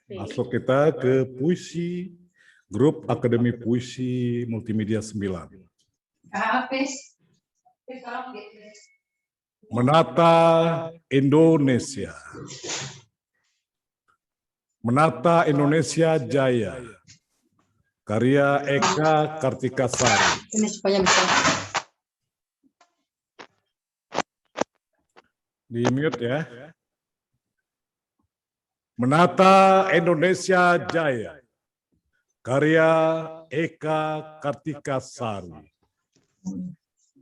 Masuk kita ke puisi, grup Akademi Puisi Multimedia 9. Menata Indonesia. Menata Indonesia Jaya. Karya Eka Kartikasari. Ini supaya bisa. Di mute ya. Menata Indonesia Jaya. Karya Eka Kartikasari.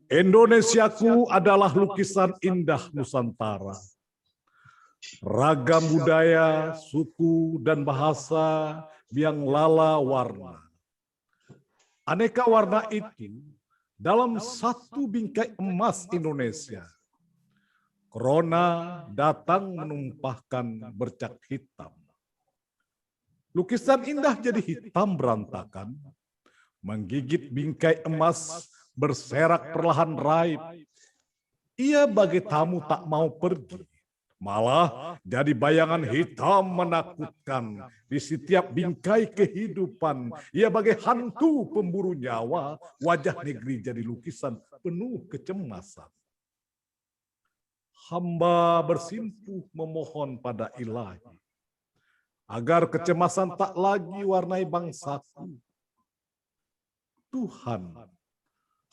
Indonesiaku adalah lukisan indah Nusantara. Ragam budaya, suku, dan bahasa biang lala warna. Aneka warna itu dalam satu bingkai emas Indonesia. Corona datang menumpahkan bercak hitam. Lukisan indah jadi hitam berantakan, menggigit bingkai emas, berserak perlahan raib. Ia bagai tamu tak mau pergi, malah jadi bayangan hitam menakutkan di setiap bingkai kehidupan. Ia bagai hantu pemburu nyawa, wajah negeri jadi lukisan penuh kecemasan. Hamba bersimpuh memohon pada Ilahi, agar kecemasan tak lagi warnai bangsaku. Tuhan,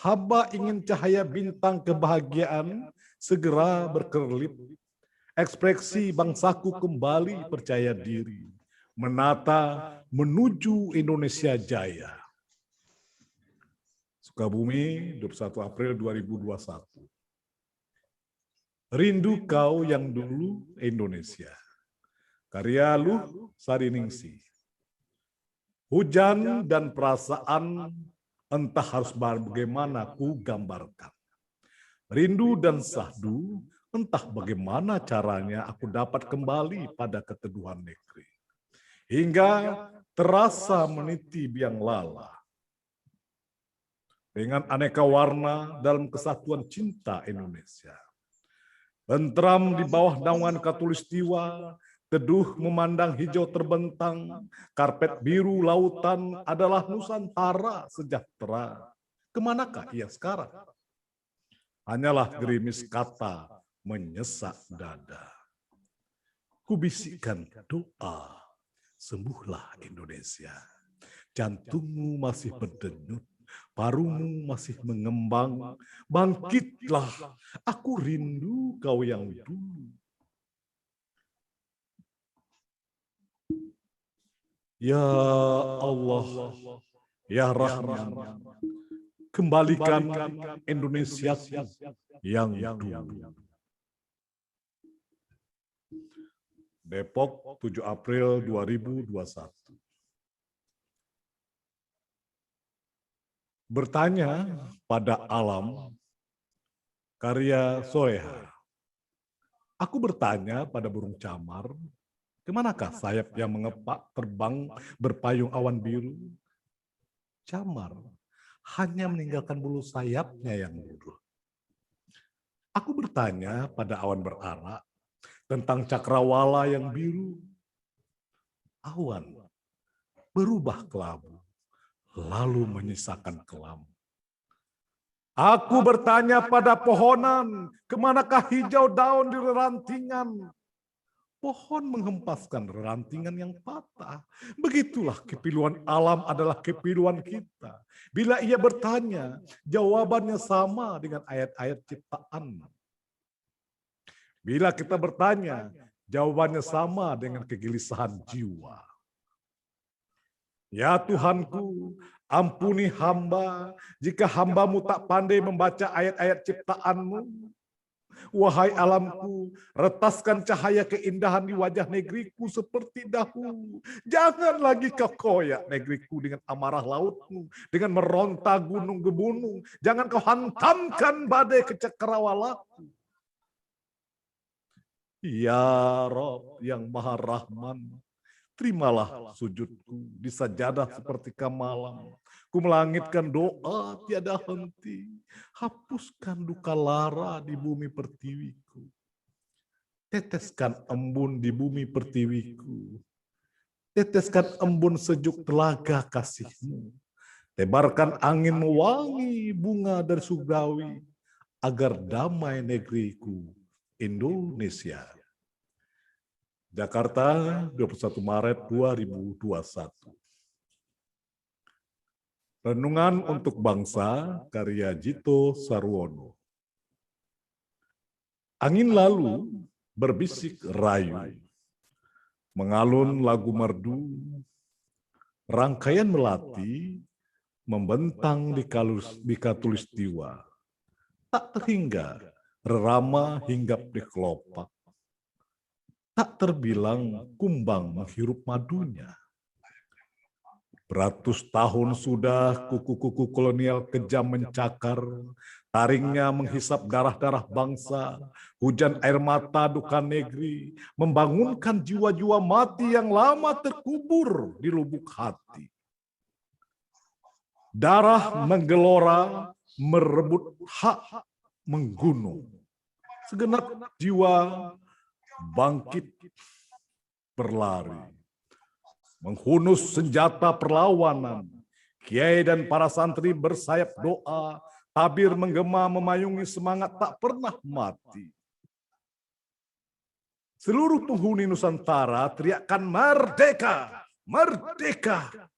hamba ingin cahaya bintang kebahagiaan segera berkerlip. Ekspresi bangsaku kembali percaya diri, menata menuju Indonesia Jaya. Sukabumi, 21 April 2021. Rindu kau yang dulu Indonesia. Karya Luh Sariningsih. Hujan dan perasaan entah harus bagaimana ku gambarkan. Rindu dan sahdu entah bagaimana caranya aku dapat kembali pada keteduhan negeri. Hingga terasa meniti biang lala. Dengan aneka warna dalam kesatuan cinta Indonesia. Tentram di bawah naungan Katulistiwa, teduh memandang hijau terbentang, karpet biru lautan adalah Nusantara sejahtera. Kemanakah ia sekarang? Hanyalah gerimis kata menyesak dada. Kubisikkan doa, sembuhlah Indonesia. Jantungmu masih berdenyut, parumu masih mengembang, bangkitlah, aku rindu kau yang dulu. Ya Allah, ya Rahman, kembalikan Indonesia yang dulu. Depok, 7 April 2021. Bertanya pada alam, karya Soleha. Aku bertanya pada burung camar, kemanakah sayap yang mengepak terbang berpayung awan biru? Camar hanya meninggalkan bulu sayapnya yang luruh. Aku bertanya pada awan berarak tentang cakrawala yang biru. Awan berubah kelabu, lalu menyisakan kelam. Aku bertanya pada pohonan, kemanakah hijau daun di rerantingan? Pohon menghempaskan rerantingan yang patah. Begitulah kepiluan alam adalah kepiluan kita. Bila ia bertanya, jawabannya sama dengan ayat-ayat ciptaan. Bila kita bertanya, jawabannya sama dengan kegelisahan jiwa. Ya Tuhanku, ampuni hamba jika hambamu tak pandai membaca ayat-ayat ciptaan-Mu. Wahai alamku, retaskan cahaya keindahan di wajah negeriku seperti dahulu. Jangan lagi kau koyak negeriku dengan amarah lautmu, dengan meronta gunung gebunung. Jangan kau hantamkan badai ke cakrawalaku. Ya Rob yang Maha Rahman, terimalah sujudku di sajadah seperti kamalam. Ku melangitkan doa tiada henti. Hapuskan duka lara di bumi pertiwiku. Teteskan embun di bumi pertiwiku. Teteskan embun sejuk telaga kasih-Mu. Tebarkan angin wangi bunga dari surgawi, agar damai negeriku Indonesia. Jakarta, 21 Maret 2021. Renungan untuk Bangsa, karya Jito Sarwono. Angin lalu berbisik rayu, mengalun lagu merdu, rangkaian melati, membentang di katulistiwa, tak terhingga rerama hinggap di kelopak, tak terbilang kumbang menghirup madunya. Beratus tahun sudah kuku-kuku kolonial kejam mencakar, taringnya menghisap darah-darah bangsa, hujan air mata duka negeri, membangunkan jiwa-jiwa mati yang lama terkubur di lubuk hati. Darah menggelora, merebut hak, menggunung. Segenap jiwa bangkit berlari, menghunus senjata perlawanan. Kiai dan para santri bersayap doa, tabir menggema memayungi semangat tak pernah mati. Seluruh penghuni Nusantara teriakkan merdeka, merdeka.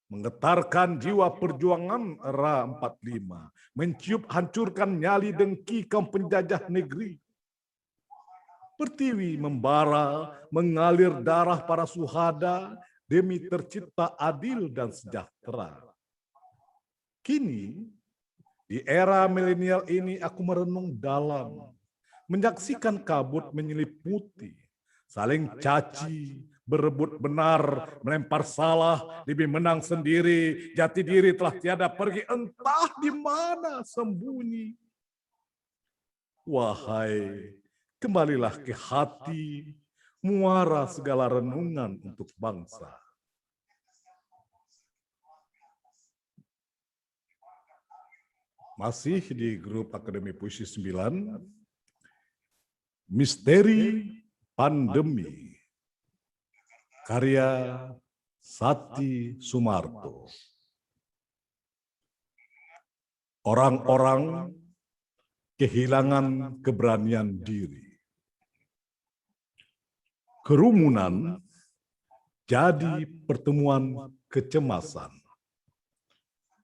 Menggetarkan jiwa perjuangan era 45, mencium hancurkan nyali dengki kaum penjajah negeri. Pertiwi membara, mengalir darah para suhada demi tercipta adil dan sejahtera. Kini, di era milenial ini aku merenung dalam, menyaksikan kabut menyeliputi, saling caci, berebut benar, melempar salah, lebih menang sendiri, jati diri telah tiada pergi, entah di mana sembunyi. Wahai, kembalilah ke hati, muara segala renungan untuk bangsa. Masih di grup Akademi Puisi 9, Misteri Pandemi, karya Sati Sumarto. Orang-orang kehilangan keberanian diri. Kerumunan jadi pertemuan kecemasan.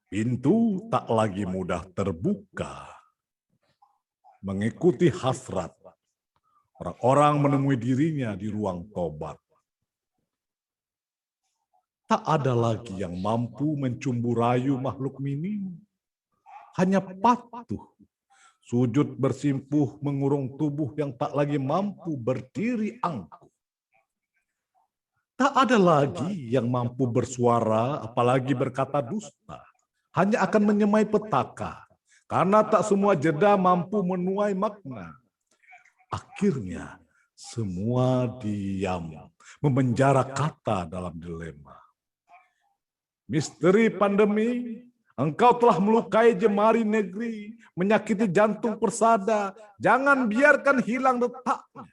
Pintu tak lagi mudah terbuka. Mengikuti hasrat, orang-orang menemui dirinya di ruang tobat. Tak ada lagi yang mampu mencumbu rayu makhluk minim. Hanya patuh, sujud bersimpuh mengurung tubuh yang tak lagi mampu berdiri angkuh. Tak ada lagi yang mampu bersuara, apalagi berkata dusta. Hanya akan menyemai petaka, karena tak semua jeda mampu menuai makna. Akhirnya, semua diam, memenjara kata dalam dilema. Misteri pandemi, engkau telah melukai jemari negeri, menyakiti jantung persada. Jangan biarkan hilang detaknya,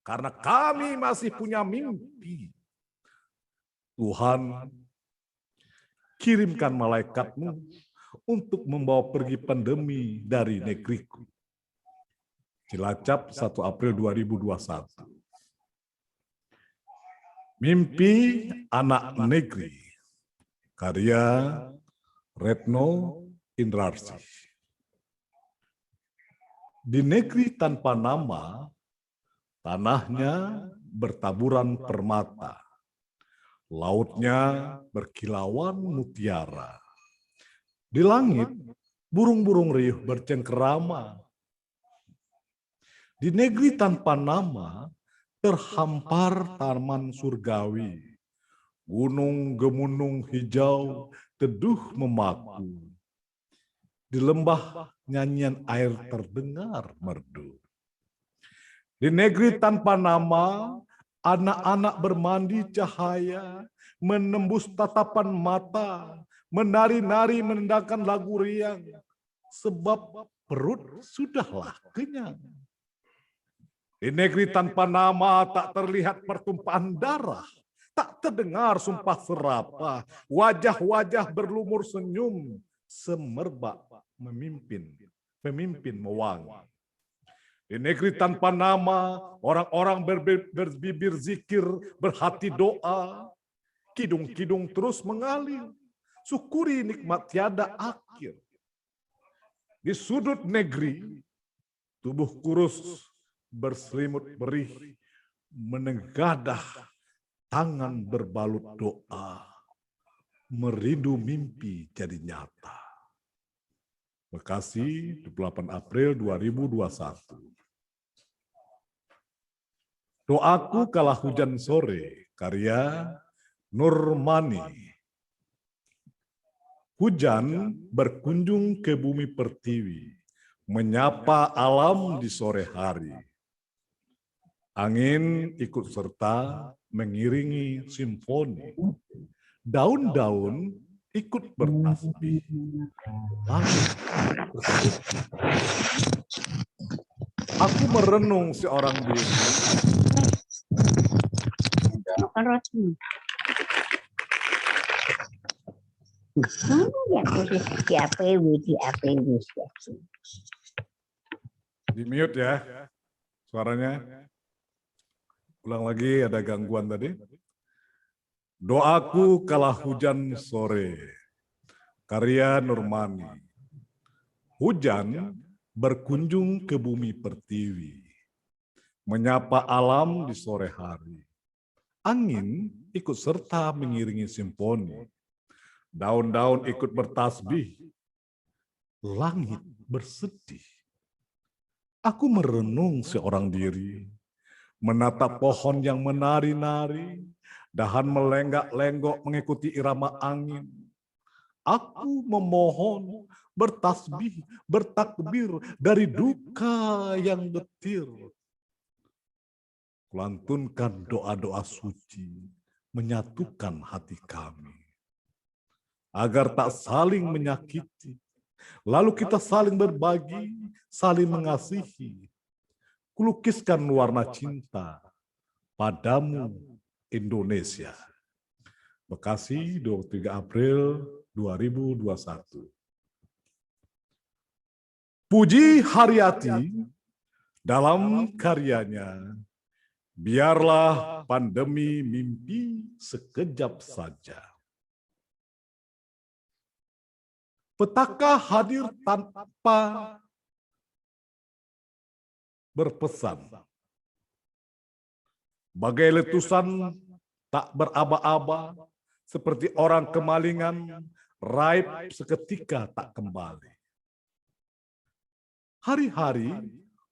karena kami masih punya mimpi. Tuhan, kirimkan malaikat-Mu untuk membawa pergi pandemi dari negeriku. Cilacap, 1 April 2021. Mimpi Anak Negeri, karya Retno Indrarsih. Di negeri tanpa nama, tanahnya bertaburan permata. Lautnya berkilauan mutiara. Di langit, burung-burung riuh bercengkerama. Di negeri tanpa nama, terhampar taman surgawi. Gunung gemunung hijau, teduh memaku. Di lembah nyanyian air terdengar merdu. Di negeri tanpa nama, anak-anak bermandi cahaya, menembus tatapan mata, menari-nari menendangkan lagu riang, sebab perut sudahlah kenyang. Di negeri tanpa nama tak terlihat pertumpahan darah, Tak terdengar sumpah serapah, wajah-wajah berlumur senyum, semerbak pemimpin mewangi. Di negeri tanpa nama, orang-orang berbibir zikir, berhati doa, kidung-kidung terus mengalir, syukuri nikmat tiada akhir. Di sudut negeri, tubuh kurus berselimut perih, menengadah tangan berbalut doa, merindu mimpi jadi nyata. Bekasi, 28 April 2021. Doaku kala hujan sore, karya Nurmani. Hujan berkunjung ke bumi pertiwi, menyapa alam di sore hari. Angin ikut serta mengiringi simfoni. Daun-daun ikut bertasbih. Langit bersedih. Aku merenung seorang diri. Di mute ya suaranya. Ulang lagi, ada gangguan tadi. Doaku kala hujan sore, karya Nurmani. Hujan berkunjung ke bumi pertiwi, menyapa alam di sore hari. Angin ikut serta mengiringi simfoni. Daun-daun ikut bertasbih. Langit bersedih. Aku merenung seorang diri, menatap pohon yang menari-nari, dahan melenggak-lenggok mengikuti irama angin. Aku memohon, bertasbih, bertakbir dari duka yang getir. Kulantunkan doa-doa suci, menyatukan hati kami. Agar tak saling menyakiti, lalu kita saling berbagi, saling mengasihi. Kulukiskan warna cinta padamu Indonesia. Bekasi, 23 April 2021. Puji Haryati dalam karyanya, biarlah pandemi mimpi sekejap saja. Petaka hadir tanpa berpesan. Bagai letusan tak beraba-aba, seperti orang kemalingan, raib seketika tak kembali. Hari-hari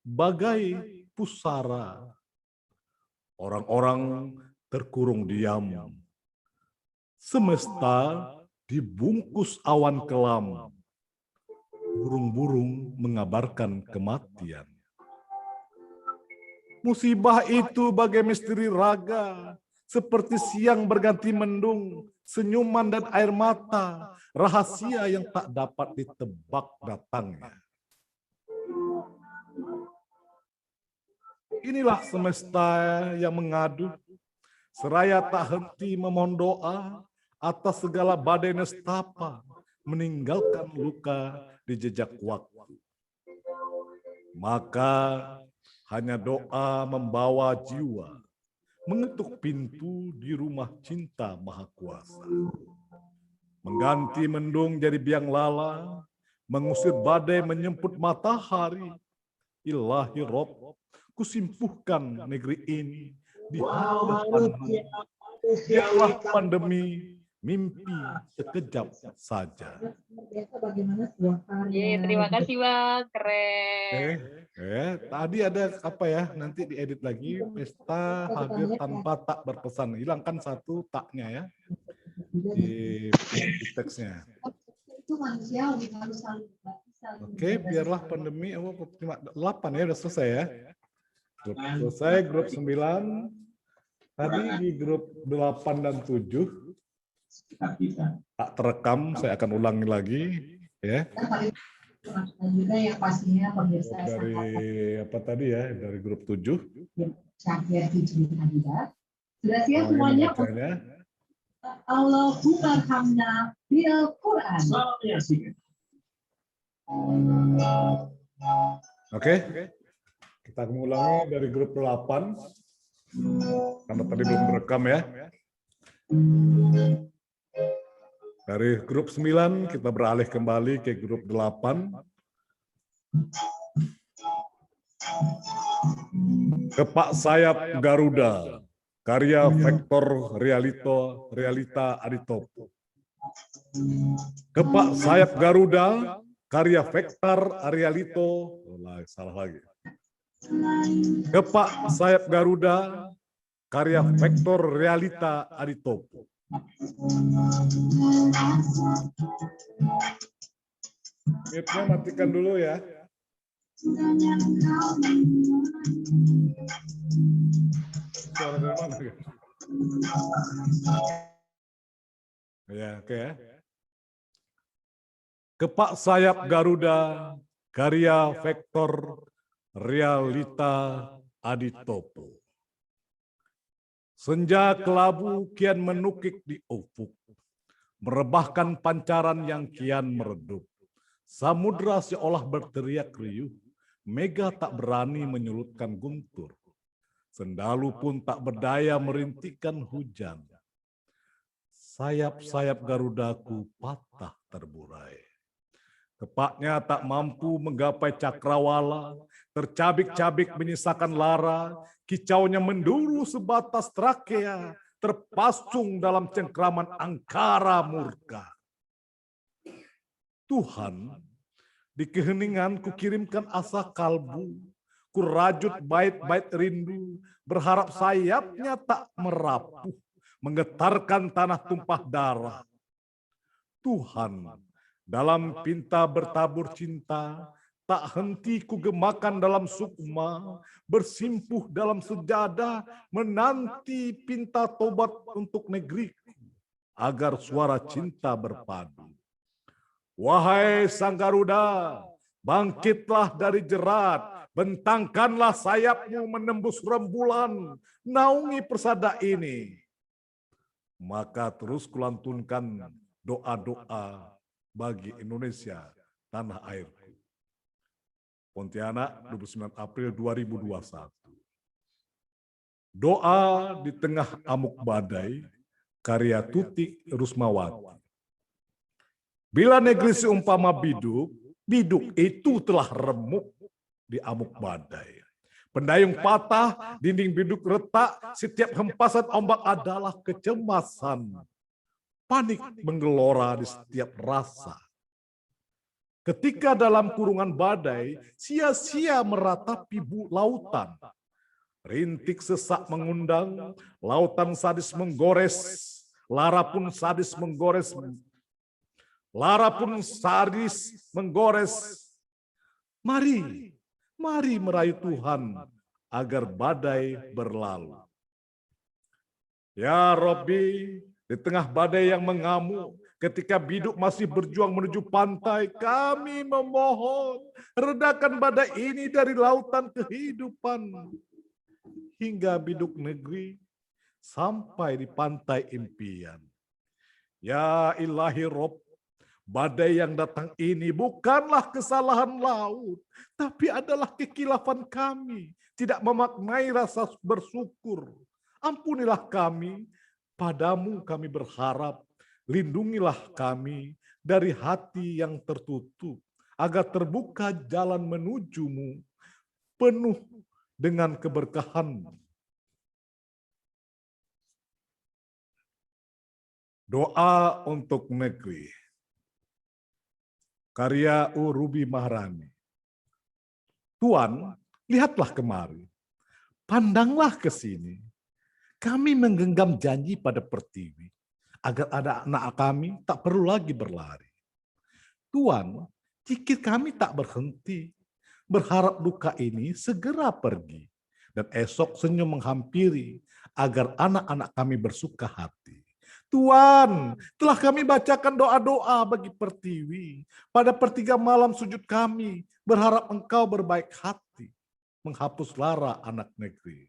bagai pusara, orang-orang terkurung diam. Semesta dibungkus awan kelam. Burung-burung mengabarkan kematian. Musibah itu bagai misteri raga, seperti siang berganti mendung, senyuman dan air mata, rahasia yang tak dapat ditebak datangnya. Inilah semesta yang mengadu, seraya tak henti memohon doa atas segala badai nestapa, meninggalkan luka di jejak waktu. Maka hanya doa membawa jiwa, mengetuk pintu di rumah cinta Maha Kuasa. Mengganti mendung jadi biang lala, mengusir badai menyemput matahari. Ilahi Rob, kusimpuhkan negeri ini di hadapan-Mu. Biarlah pandemi mimpi sekejap saja. Terima kasih Bang, keren. Tadi ada apa ya? Nanti diedit lagi. Pesta hadir tanpa tak berpesan. Hilangkan satu taknya ya di teksnya. Oke, biarlah pandemi. 8 ya, udah selesai ya. Selesai grup 9. Tadi di grup 8 dan 7 tak terekam, saya akan ulangi lagi ya. Dari apa tadi ya, dari grup 7. Sudah siap semuanya? Bacanya. Allahu arhamna bil Quran. Oke. Kita mengulangi dari grup 8. Karena tadi belum direkam ya. Dari grup 9 kita beralih kembali ke grup 8. Kepak sayap Garuda, karya Vektor Realita Aditopo. Kepak sayap Garuda, karya Vektor Realito, salah lagi. Kepak sayap Garuda, karya Vektor Realita Aditopo. Mute-nya matikan dulu ya. Suara dari mana? Ya, oke ya. Kepak sayap Garuda, karya Vektor Realita Aditopo. Senja kelabu kian menukik di ufuk, merebahkan pancaran yang kian meredup. Samudra seolah berteriak riuh, mega tak berani menyulutkan guntur. Sendalu pun tak berdaya merintikan hujan. Sayap-sayap Garudaku patah terburai. Kepaknya tak mampu menggapai cakrawala, tercabik-cabik menyisakan lara, kicaunya menduru sebatas trakea, terpasung dalam cengkraman angkara murka. Tuhan, di keheningan kukirimkan asa kalbu, kurajut bait-bait rindu, berharap sayapnya tak merapuh, menggetarkan tanah tumpah darah. Tuhan, dalam pinta bertabur cinta, tak henti kugemakan dalam sukma, bersimpuh dalam sejadah, menanti pinta tobat untuk negeriku, agar suara cinta berpadu. Wahai Sang Garuda, bangkitlah dari jerat, bentangkanlah sayapmu menembus rembulan, naungi persada ini. Maka terus kulantunkan doa-doa bagi Indonesia, tanah airku. Pontianak, 29 April 2021. Doa di tengah amuk badai, karya Tuti Rusmawati. Bila negeri seumpama biduk, biduk itu telah remuk di amuk badai. Pendayung patah, dinding biduk retak, setiap hempasan ombak adalah kecemasan. Panik menggelora di setiap rasa. Ketika dalam kurungan badai, sia-sia meratapi lautan. Rintik sesak mengundang, lautan sadis menggores, lara pun sadis menggores. Lara pun sadis menggores. Mari merayu Tuhan agar badai berlalu. Ya Robbi, di tengah badai yang mengamuk, ketika biduk masih berjuang menuju pantai, kami memohon, redakan badai ini dari lautan kehidupan. Hingga biduk negeri sampai di pantai impian. Ya Ilahi Rob, badai yang datang ini bukanlah kesalahan laut, tapi adalah kekilafan kami, tidak memaknai rasa bersyukur. Ampunilah kami, padamu kami berharap, lindungilah kami dari hati yang tertutup, agar terbuka jalan menujumu, penuh dengan keberkahan. Doa untuk negeri. Karya Ruby Maharani. Tuan, lihatlah kemari. Pandanglah ke sini. Kami menggenggam janji pada Pertiwi, agar ada anak kami tak perlu lagi berlari. Tuan, zikir kami tak berhenti, berharap duka ini segera pergi, dan esok senyum menghampiri, agar anak-anak kami bersuka hati. Tuan, telah kami bacakan doa-doa bagi Pertiwi. Pada pertiga malam sujud kami, berharap Engkau berbaik hati, menghapus lara anak negeri.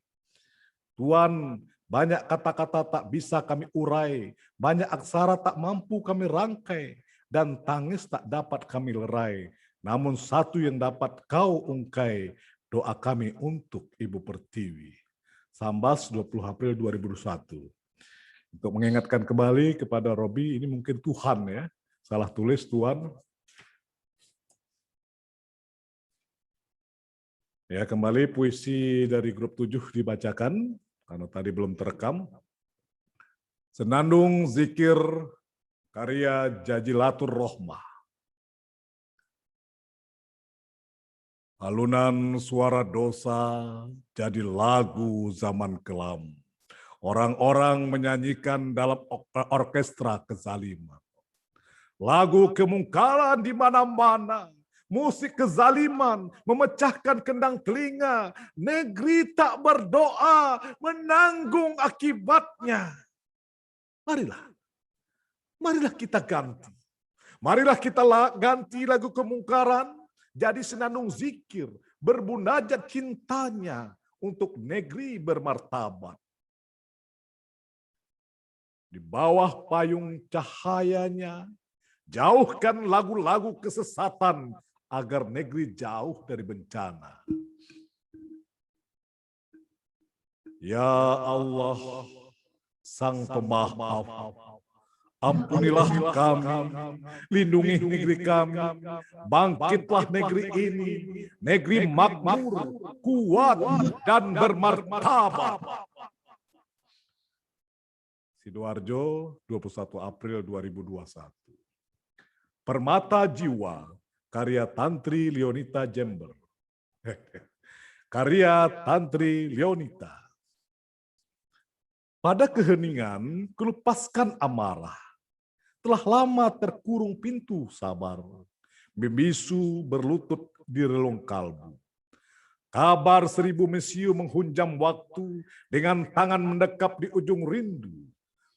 Tuan, Banyak kata-kata tak bisa kami urai, banyak aksara tak mampu kami rangkai, dan tangis tak dapat kami lerai. Namun satu yang dapat kau ungkai, doa kami untuk Ibu Pertiwi. Sambas 20 April 2021. Untuk mengingatkan kembali kepada Robi, ini mungkin Tuhan ya, salah tulis Tuhan. Ya, kembali puisi dari grup 7 dibacakan, karena tadi belum terekam. Senandung Zikir karya Jajilatur Rohmah. Alunan suara dosa jadi lagu zaman kelam. Orang-orang menyanyikan dalam orkestra kezaliman. Lagu kemungkaran di mana-mana. Musik kezaliman memecahkan kendang telinga. Negeri tak berdoa menanggung akibatnya. Marilah kita ganti. Marilah kita ganti lagu kemungkaran jadi senandung zikir berbunajat cintanya untuk negeri bermartabat. Di bawah payung cahayanya, jauhkan lagu-lagu kesesatan agar negeri jauh dari bencana. Ya Allah, Sang Pemaaf, ampunilah kami, lindungi negeri kami, bangkitlah negeri ini, negeri makmur, kuat, dan bermartabat. Sidoarjo, 21 April 2021. Permata Jiwa, karya Tantri Leonita Jember. Karya Tantri Leonita. Pada keheningan, kulepaskan amarah. Telah lama terkurung pintu sabar. Membisu berlutut di relung kalbu. Kabar 1000 mesiu menghunjam waktu dengan tangan mendekap di ujung rindu.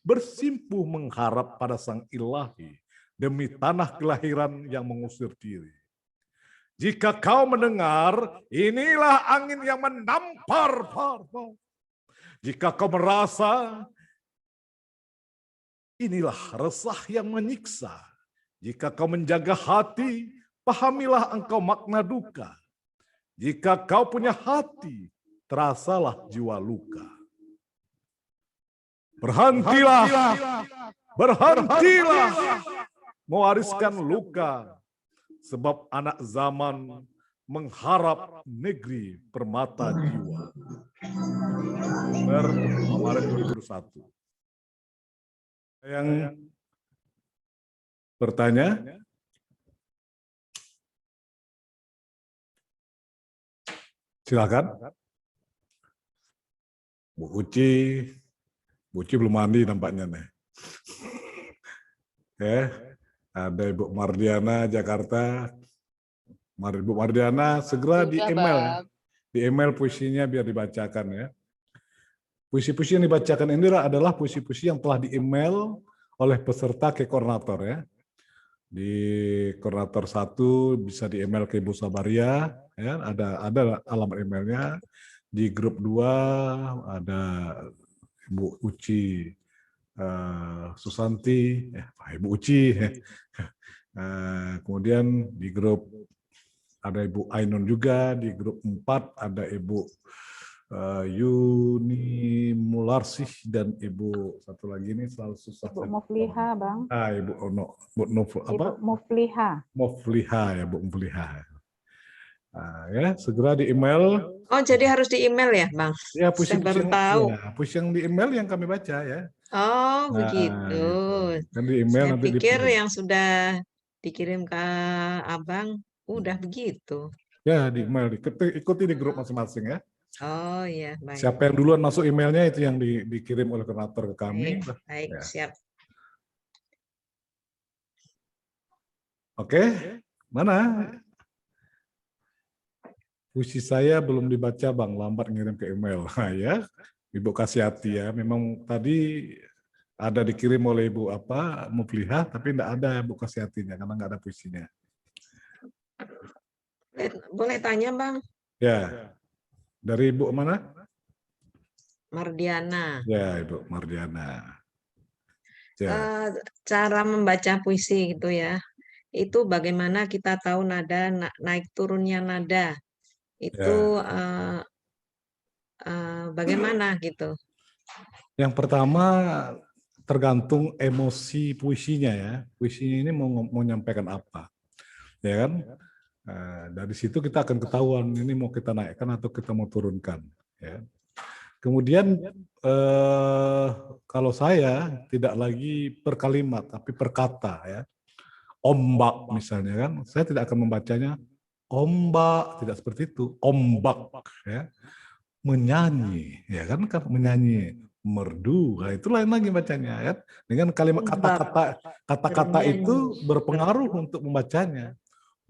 Bersimpuh mengharap pada Sang Ilahi demi tanah kelahiran yang mengusir diri. Jika kau mendengar, inilah angin yang menampar. Jika kau merasa, inilah resah yang menyiksa. Jika kau menjaga hati, pahamilah engkau makna duka. Jika kau punya hati, terasalah jiwa luka. Berhentilah mewariskan luka, sebab anak zaman mengharap negeri permata jiwa. Maret 2021. Yang bertanya? Silakan. Bu Uci belum mandi nampaknya nih. Ada Ibu Mardiana Jakarta. Ibu Mardiana segera di email ya. Di email puisinya biar dibacakan ya. Puisi-puisi yang dibacakan ini adalah puisi-puisi yang telah di email oleh peserta ke koordinator ya. Di koordinator 1 bisa di email ke Ibu Sabaria ya, ada alamat emailnya. Di grup 2 ada Ibu Uci Susanti, Ibu Uci. Kemudian di grup ada Ibu Ainun juga, di grup 4 ada Ibu Yuni Mularsih dan Ibu satu lagi ini selalu susah. Ibu Mufliha, Bang. Ibu Ono, apa? Ibu Mufliha. Mufliha ya, Bu Mufliha. Ya, segera di email. Oh, jadi harus di email ya, Bang? Ya, puisi baru tahu. Ya, puisi yang di email yang kami baca ya. Oh, begitu. Gitu. Kan di email Saya nanti pikir yang sudah dikirim ke Abang udah begitu. Ya, di email. Ikuti di grup masing-masing ya. Oh iya, baik. Siapa yang duluan masuk emailnya itu yang dikirim oleh koordinator ke kami. Baik, Ya. siap. Oke, mana? Puisi saya belum dibaca Bang, lambat ngirim ke email. Ya, Ibu kasih hati ya. Memang tadi ada dikirim oleh Ibu Mufliha, tapi enggak ada Ibu kasih hatinya karena enggak ada puisinya. Boleh tanya, Bang? Ya. Dari Ibu mana? Mardiana. Ya, Ibu Mardiana. Ya. Cara membaca puisi gitu ya. Itu bagaimana kita tahu nada, naik turunnya nada. Itu Ya. bagaimana gitu. Yang pertama tergantung emosi puisinya ya. Puisinya ini mau menyampaikan apa, ya kan? Dari situ kita akan ketahuan ini mau kita naikkan atau kita mau turunkan. Ya. Kemudian kalau saya tidak lagi per kalimat tapi per kata ya. Ombak misalnya kan, saya tidak akan membacanya ombak, tidak seperti itu. Ombak ya. Menyanyi, ya kan menyanyi, merdu, nah itu lain lagi bacanya ya. Dengan kalimat kata-kata itu berpengaruh untuk membacanya.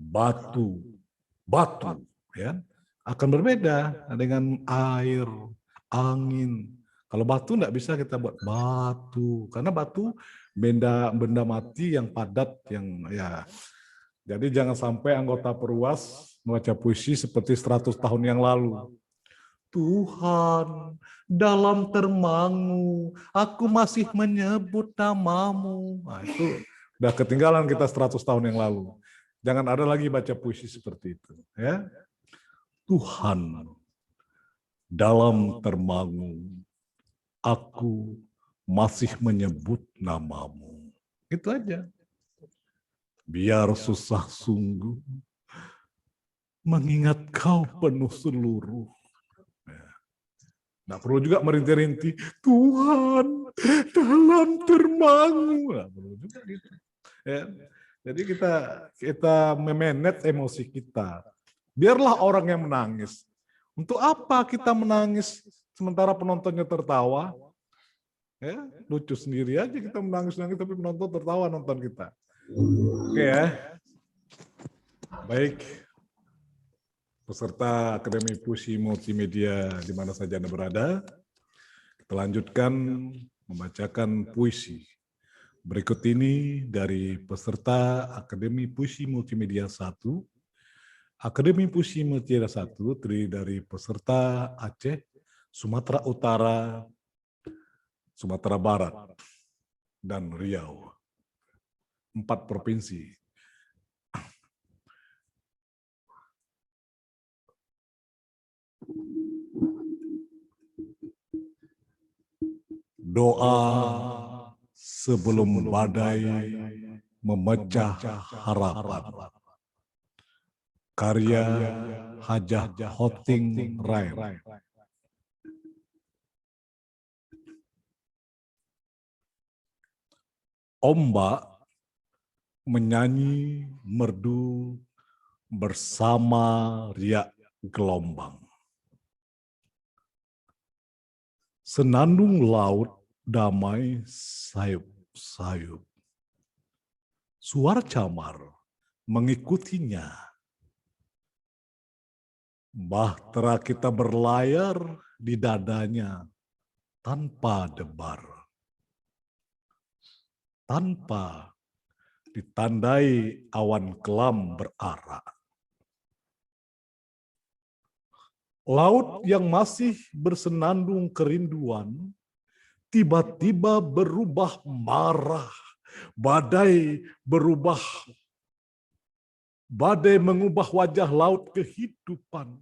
Batu, batu, ya akan berbeda dengan air, angin. Kalau batu tidak bisa kita buat batu, karena batu benda mati yang padat, yang ya. Jadi jangan sampai anggota Perwas membaca puisi seperti 100 tahun yang lalu. Tuhan, dalam termangu, aku masih menyebut namamu. Nah, itu udah ketinggalan kita 100 tahun yang lalu. Jangan ada lagi baca puisi seperti itu. Ya. Tuhan, dalam termangu, aku masih menyebut namamu. Itu aja. Biar susah sungguh, mengingat kau penuh seluruh. Nggak perlu juga merintih-rintih, Tuhan dalam termangu. Nggak perlu juga gitu. Ya. Jadi kita memanage emosi kita. Biarlah orang yang menangis. Untuk apa kita menangis sementara penontonnya tertawa? Ya, lucu sendiri aja kita menangis-nangis tapi penonton tertawa nonton kita. Oke ya. Baik. Peserta Akademi Puisi Multimedia di mana saja Anda berada, kita lanjutkan membacakan puisi. Berikut ini dari peserta Akademi Puisi Multimedia 1. Akademi Puisi Multimedia 1 terdiri dari peserta Aceh, Sumatera Utara, Sumatera Barat, dan Riau. 4 provinsi. Doa sebelum badai memecah harapan. Karya Hajah Hoting Rain. Ombak menyanyi merdu bersama riak gelombang. Senandung laut damai sayup-sayup. Suara camar mengikutinya. Bahtera kita berlayar di dadanya tanpa debar. Tanpa ditandai awan kelam berarak. Laut yang masih bersenandung kerinduan, tiba-tiba berubah marah. Badai mengubah wajah laut kehidupan.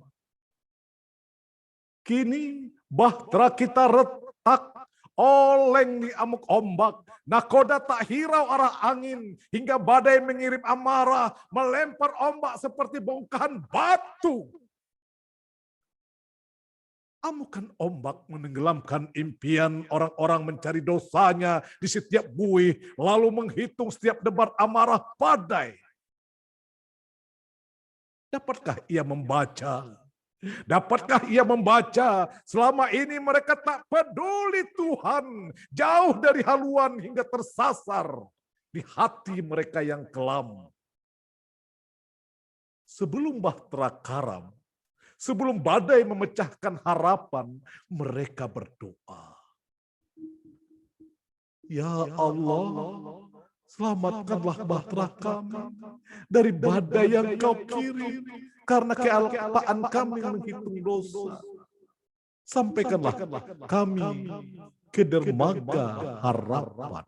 Kini bahtera kita retak, oleng di amuk ombak. Nakoda tak hirau arah angin, hingga badai mengirim amarah, melempar ombak seperti bongkahan batu. Amukan ombak menenggelamkan impian orang-orang mencari dosanya di setiap buih, lalu menghitung setiap debar amarah badai. Dapatkah ia membaca? Dapatkah ia membaca? Selama ini mereka tak peduli Tuhan, jauh dari haluan hingga tersasar di hati mereka yang kelam. Sebelum bahtera karam, sebelum badai memecahkan harapan, mereka berdoa. Ya Allah, selamatkanlah bahtera kami dari badai yang kau kirim, karena kealpaan kami menghitung dosa. sampaikanlah kami ke dermaga harapan.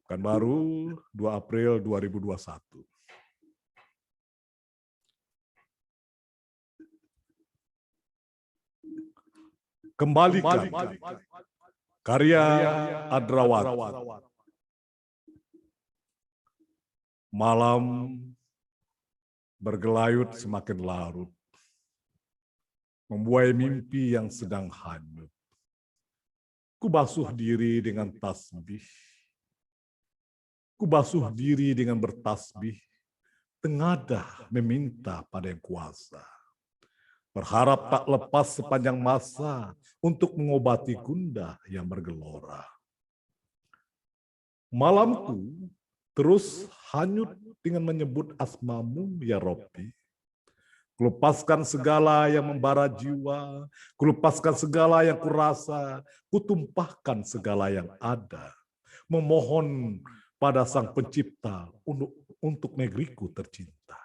Pekanbaru 2 April 2021. Kembalikan karya Adrawati. Malam bergelayut semakin larut, membuai mimpi yang sedang hanyut. Ku basuh diri dengan tasbih, ku basuh diri dengan bertasbih, tengadah meminta pada yang kuasa. Berharap tak lepas sepanjang masa untuk mengobati gundah yang bergelora. Malamku terus hanyut dengan menyebut asmamu ya Robbi. Kulepaskan segala yang membara jiwa, kulepaskan segala yang kurasa, kutumpahkan segala yang ada. Memohon pada Sang Pencipta untuk negeriku tercinta.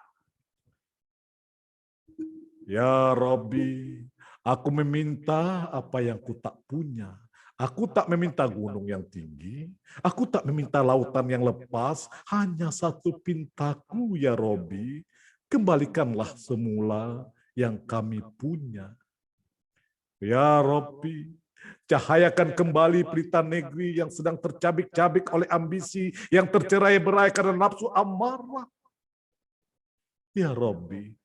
Ya Robbi, aku meminta apa yang ku tak punya. Aku tak meminta gunung yang tinggi, aku tak meminta lautan yang lepas, hanya satu pintaku ya Robbi, kembalikanlah semula yang kami punya. Ya Robbi, cahayakan kembali pelita negeri yang sedang tercabik-cabik oleh ambisi, yang tercerai-berai karena nafsu amarah. Ya Robbi,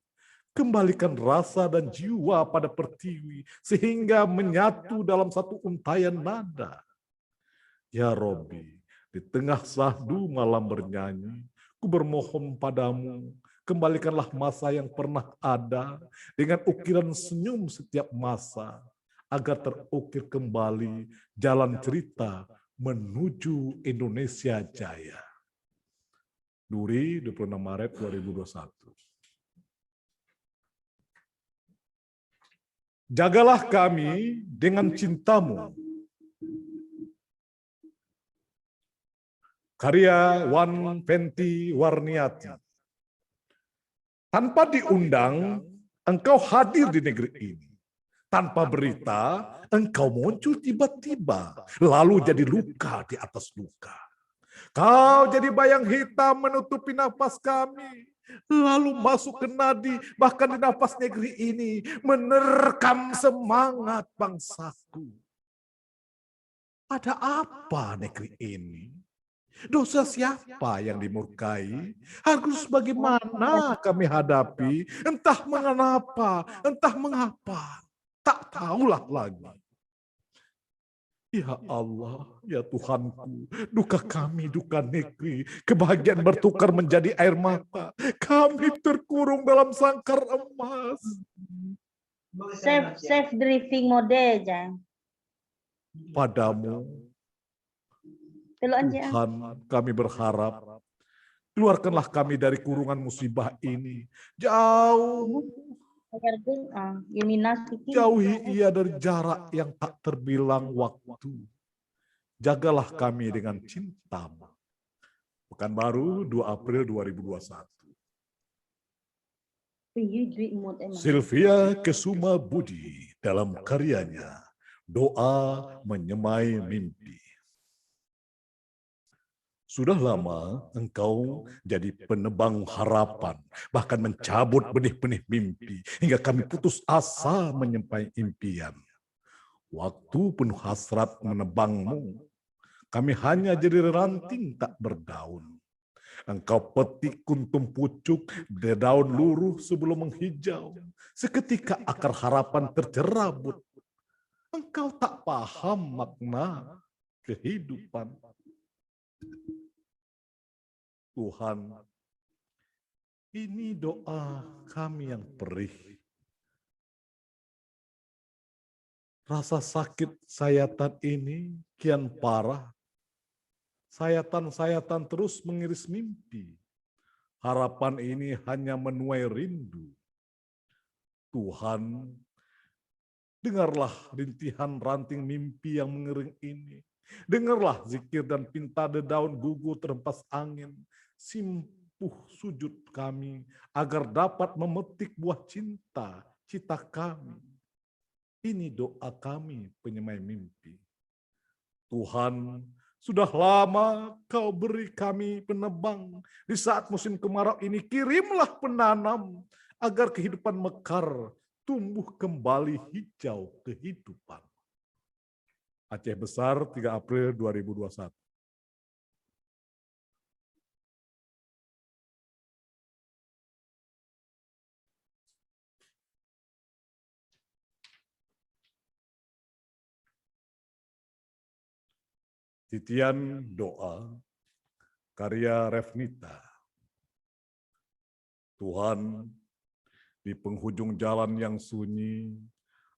kembalikan rasa dan jiwa pada pertiwi sehingga menyatu dalam satu untayan nada. Ya Robbi, di tengah sahdu malam bernyanyi, ku bermohon padamu, kembalikanlah masa yang pernah ada dengan ukiran senyum setiap masa, agar terukir kembali jalan cerita menuju Indonesia Jaya. Duri, 26 Maret 2021. Jagalah kami dengan cintamu. Karya Wan Fenty Warniati. Tanpa diundang, engkau hadir di negeri ini. Tanpa berita, engkau muncul tiba-tiba, lalu jadi luka di atas luka. Kau jadi bayang hitam menutupi nafas kami. Lalu masuk ke nadi, bahkan di nafas negeri ini, menerkam semangat bangsaku. Ada apa negeri ini? Dosa siapa yang dimurkai? Harus bagaimana kami hadapi? Entah mengapa, entah mengapa. Tak tahulah lagi. Ya Allah, ya Tuhanku, duka kami, duka negeri, kebahagiaan bertukar menjadi air mata. Kami terkurung dalam sangkar emas. Safe driving mode aja. Padamu, Tuhan, Tuhan, kami berharap, keluarkanlah kami dari kurungan musibah ini. Jauhi ia dari jarak yang tak terbilang waktu. Jagalah kami dengan cintamu. Pekanbaru 2 April 2021. Sylvia Kesuma Budi dalam karyanya Doa Menyemai Mimpi. Sudah lama engkau jadi penebang harapan, bahkan mencabut benih-benih mimpi, hingga kami putus asa menyempai impian. Waktu penuh hasrat menebangmu, kami hanya jadi ranting tak berdaun. Engkau petik kuntum pucuk, daun luruh sebelum menghijau. Seketika akar harapan tercerabut. Engkau tak paham makna kehidupan. Tuhan, ini doa kami yang perih. Rasa sakit sayatan ini kian parah. Sayatan-sayatan terus mengiris mimpi. Harapan ini hanya menuai rindu. Tuhan, dengarlah rintihan ranting mimpi yang mengering ini. Dengarlah zikir dan pinta daun gugur terhempas angin. Simpuh sujud kami agar dapat memetik buah cinta, cita kami. Ini doa kami penyemai mimpi. Tuhan, sudah lama Kau beri kami penebang. Di saat musim kemarau ini kirimlah penanam agar kehidupan mekar tumbuh kembali hijau kehidupan. Aceh Besar, 3 April 2021. Titian doa, karya Revnita. Tuhan, di penghujung jalan yang sunyi,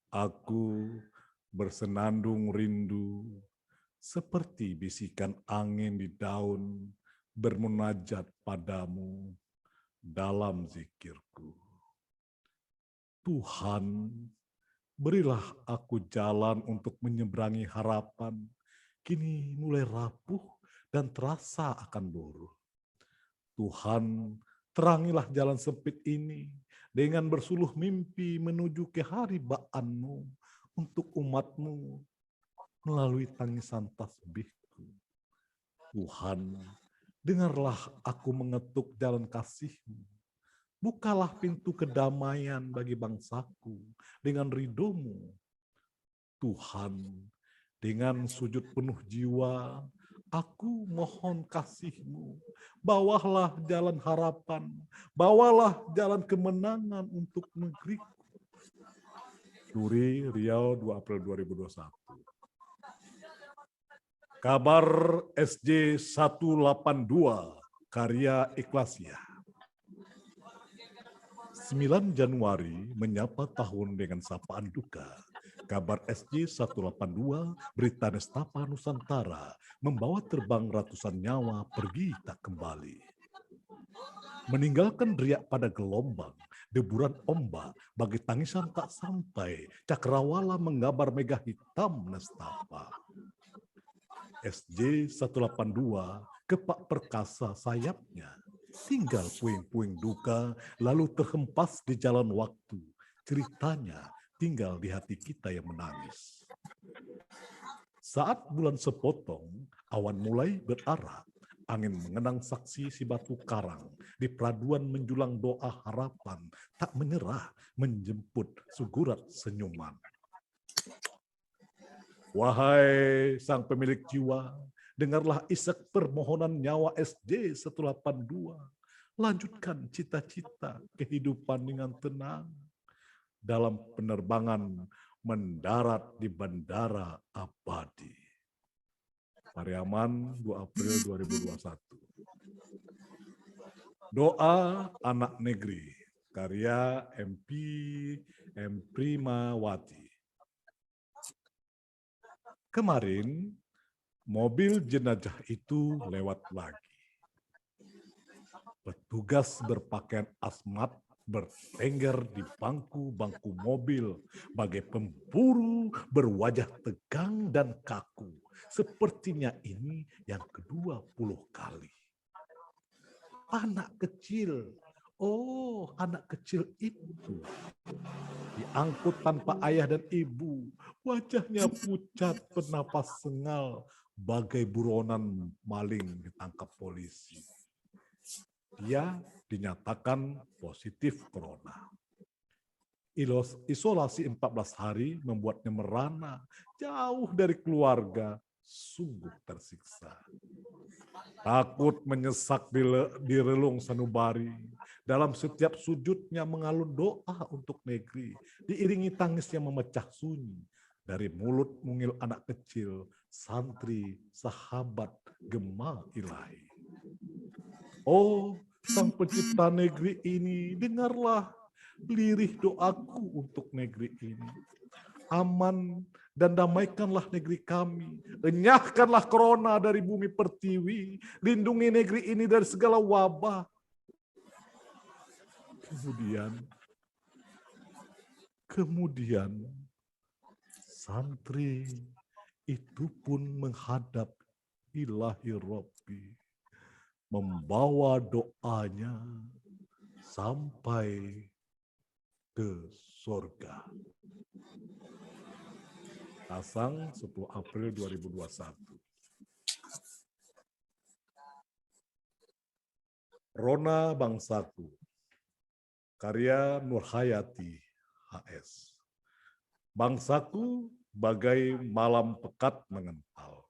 aku bersenandung rindu, seperti bisikan angin di daun, bermunajat padamu dalam zikirku. Tuhan, berilah aku jalan untuk menyeberangi harapan, kini mulai rapuh dan terasa akan luruh. Tuhan, terangilah jalan sempit ini dengan bersuluh mimpi menuju keharibaan-Mu untuk umat-Mu melalui tangisan tasbihku. Tuhan, dengarlah aku mengetuk jalan kasih-Mu. Bukalah pintu kedamaian bagi bangsaku dengan ridho-Mu. Tuhan, dengan sujud penuh jiwa, aku mohon kasih-Mu. Bawalah jalan harapan, bawalah jalan kemenangan untuk negeriku. Duri, Riau, 2 April 2021. Kabar SJ 182, karya Ikhlasya. 9 Januari menyapa tahun dengan sapaan duka. Kabar SJ 182, berita nestapa Nusantara, membawa terbang ratusan nyawa pergi tak kembali. Meninggalkan riak pada gelombang, deburan ombak, bagi tangisan tak sampai, cakrawala menggambar mega hitam nestapa. SJ 182, kepak perkasa sayapnya, tinggal puing-puing duka, lalu terhempas di jalan waktu. Ceritanya tinggal di hati kita yang menangis. Saat bulan sepotong, awan mulai berarah, angin mengenang saksi si batu karang, di peraduan menjulang doa harapan, tak menyerah menjemput sugurat senyuman. Wahai sang pemilik jiwa, dengarlah isak permohonan nyawa SJ 182. Lanjutkan cita-cita kehidupan dengan tenang dalam penerbangan mendarat di bandara abadi. Pariaman, 2 April 2021. Doa anak negeri, karya MP Primawati. Kemarin, mobil jenazah itu lewat lagi. Petugas berpakaian asmat bertengger di bangku-bangku mobil bagai pemburu berwajah tegang dan kaku. Sepertinya ini yang ke-20 kali. Anak kecil, oh anak kecil itu diangkut tanpa ayah dan ibu. Wajahnya pucat, bernapas sengal, bagai buronan maling ditangkap polisi. Dia dinyatakan positif corona. Isolasi 14 hari membuatnya merana, jauh dari keluarga, sungguh tersiksa. Takut menyesak di relung sanubari, dalam setiap sujudnya mengalun doa untuk negeri, diiringi tangis yang memecah sunyi, dari mulut mungil anak kecil, santri, sahabat, gema ilahi. Oh, Sang Pencipta negeri ini, dengarlah lirih doaku untuk negeri ini. Aman dan damaikanlah negeri kami. Enyahkanlah corona dari bumi pertiwi. Lindungi negeri ini dari segala wabah. Kemudian santri itu pun menghadap Ilahi Rabbi, membawa doanya sampai ke surga. Tasang 10 April 2021. Rona Bangsaku, karya Nurhayati HS. Bangsaku bagai malam pekat mengental,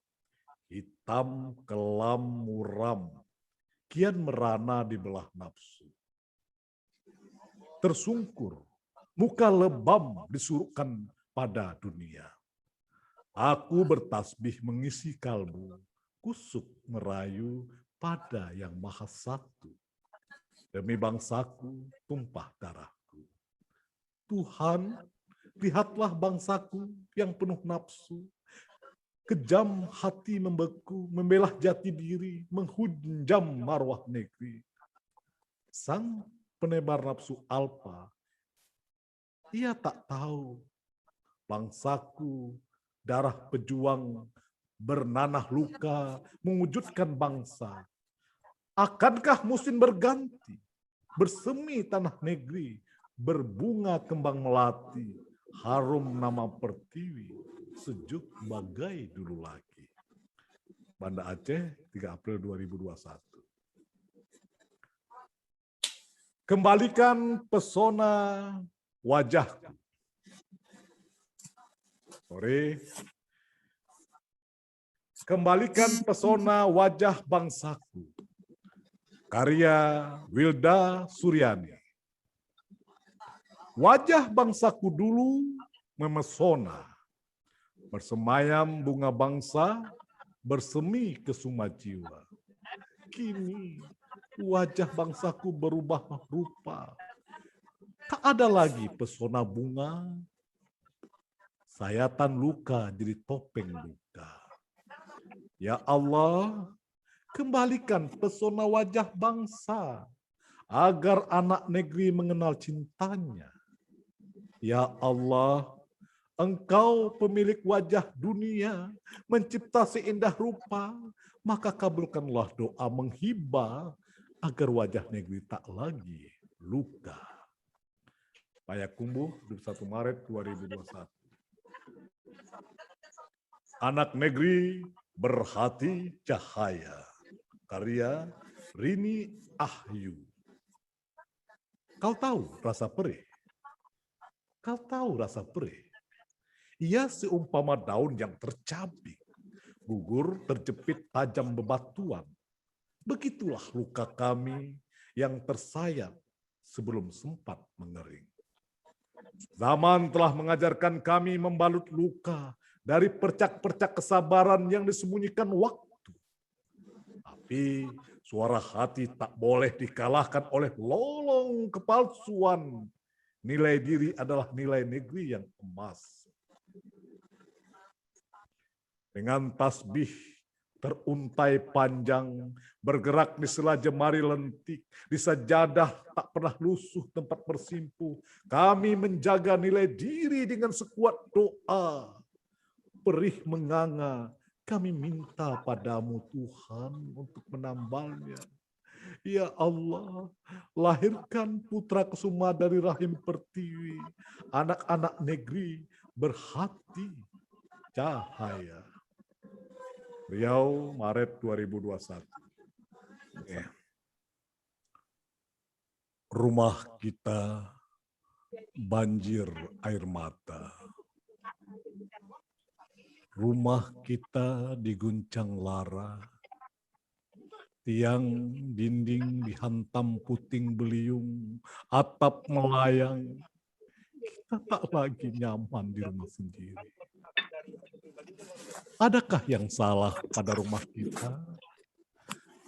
hitam kelam muram, kian merana di belah nafsu. Tersungkur, muka lebam disuruhkan pada dunia. Aku bertasbih mengisi kalbu, kusuk merayu pada yang maha satu. Demi bangsaku tumpah darahku. Tuhan, lihatlah bangsaku yang penuh nafsu. Kejam hati membeku, membelah jati diri, menghujam marwah negeri. Sang penebar nafsu alpa, ia tak tahu bangsaku, darah pejuang bernanah luka, mewujudkan bangsa. Akankah musim berganti, bersemi tanah negeri, berbunga kembang melati, harum nama pertiwi, sejuk bagai dulu lagi. Banda Aceh, 3 April 2021. Kembalikan pesona wajahku. Kembalikan pesona wajah bangsaku. Karya Wilda Suryani. Wajah bangsaku dulu memesona. Bersemayam bunga bangsa, bersemi kesuma jiwa. Kini wajah bangsaku berubah rupa. Tak ada lagi pesona bunga. Sayatan luka jadi topeng luka. Ya Allah, kembalikan pesona wajah bangsa agar anak negeri mengenal cintanya. Ya Allah, Engkau pemilik wajah dunia, mencipta seindah rupa, maka kabulkanlah doa menghibah agar wajah negeri tak lagi luka. Payakumbuh, 21 Maret 2021. Anak negeri berhati cahaya. Karya Rini Ahyu. Kau tahu rasa perih? Kau tahu rasa perih? Ia seumpama daun yang tercabik, gugur terjepit tajam bebatuan. Begitulah luka kami yang tersayat sebelum sempat mengering. Zaman telah mengajarkan kami membalut luka dari percak-percak kesabaran yang disembunyikan waktu. Tapi suara hati tak boleh dikalahkan oleh lolong kepalsuan. Nilai diri adalah nilai negeri yang emas. Dengan tasbih teruntai panjang, bergerak di sela jemari lentik, di sajadah tak pernah lusuh tempat bersimpuh, kami menjaga nilai diri dengan sekuat doa. Perih menganga, kami minta padamu Tuhan untuk menambalnya. Ya Allah, lahirkan putra kesuma dari rahim pertiwi, anak-anak negeri berhati cahaya. Riau, Maret 2021. Rumah kita banjir air mata. Rumah kita diguncang lara, tiang dinding dihantam puting beliung, atap melayang. Kita tak lagi nyaman di rumah sendiri. Adakah yang salah pada rumah kita?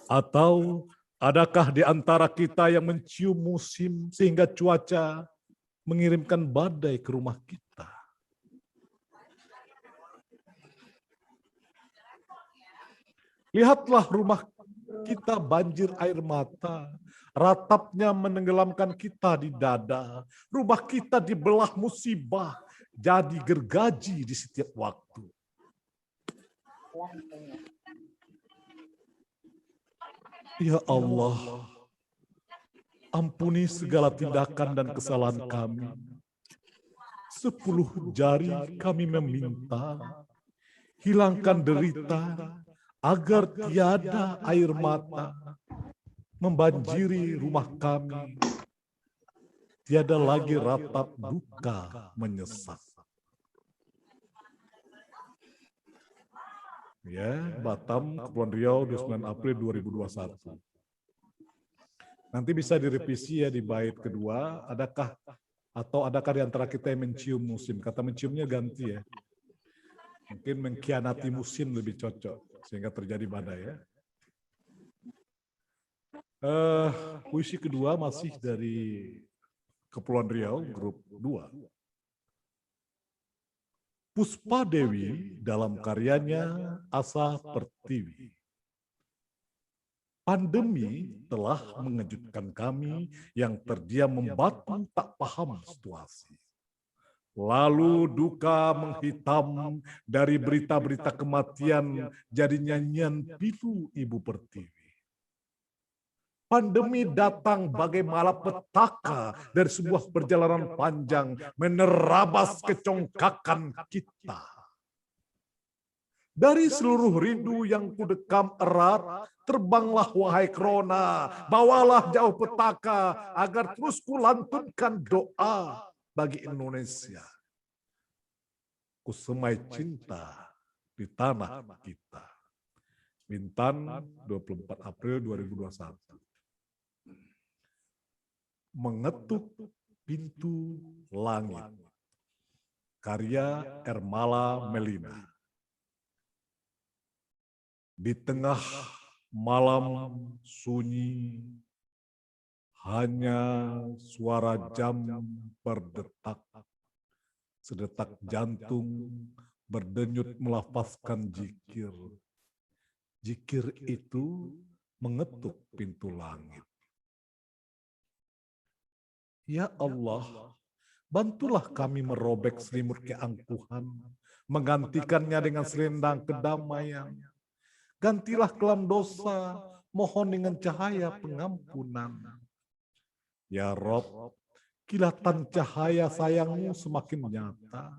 Atau adakah di antara kita yang mencium musim sehingga cuaca mengirimkan badai ke rumah kita? Lihatlah rumah kita banjir air mata, ratapnya menenggelamkan kita di dada, rumah kita dibelah musibah, jadi gergaji di setiap waktu. Ya Allah, ampuni segala tindakan dan kesalahan kami. 10 jari kami meminta, hilangkan derita, agar tiada air mata membanjiri rumah kami, tiada lagi ratap duka menyesak. Ya, Batam, Kepulauan Riau, 29 April 2021. Nanti bisa direvisi ya di bait kedua, adakah di antara kita yang mencium musim? Kata menciumnya ganti ya. Mungkin mengkhianati musim lebih cocok, sehingga terjadi badai ya. Puisi kedua masih dari Kepulauan Riau, grup 2. Puspa Dewi dalam karyanya Asa Pertiwi. Pandemi telah mengejutkan kami yang terdiam membatu tak paham situasi. Lalu duka menghitam dari berita-berita kematian jadi nyanyian pilu Ibu Pertiwi. Pandemi datang bagai malapetaka dari sebuah perjalanan panjang menerabas kecongkakan kita. Dari seluruh rindu yang kudekam erat, terbanglah wahai Corona, bawalah jauh petaka agar terus kulantunkan doa bagi Indonesia. Kusemai cinta di tanah kita. Bintan, 24 April 2021. Mengetuk pintu langit. Karya Ermala Melina. Di tengah malam sunyi, hanya suara jam berdetak. Sedetak jantung berdenyut melafazkan zikir. Zikir itu mengetuk pintu langit. Ya Allah, bantulah kami merobek selimut keangkuhan, menggantikannya dengan selendang kedamaian. Gantilah kelam dosa, mohon dengan cahaya pengampunan. Ya Rob, kilatan cahaya sayangmu semakin nyata